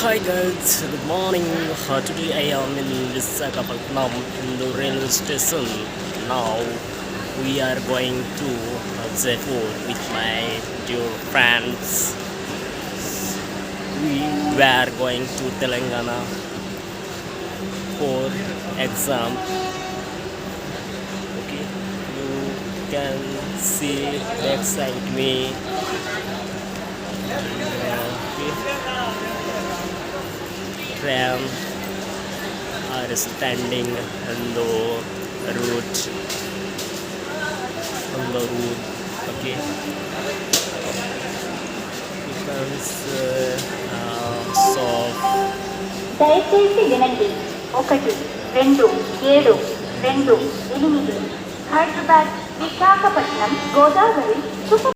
Hi guys, good morning. Today I am in Visakhapatnam in the railway station. Now we are going to Jaipur with my dear friends. We were going to Telangana for exam. Okay, you can see beside me. Tram are standing on the route. Okay. You can saw. దయచేసి వినండి. 1, 2, 7, 2, 8 హైదరాబాద్ విశాఖపట్నం గోదావరి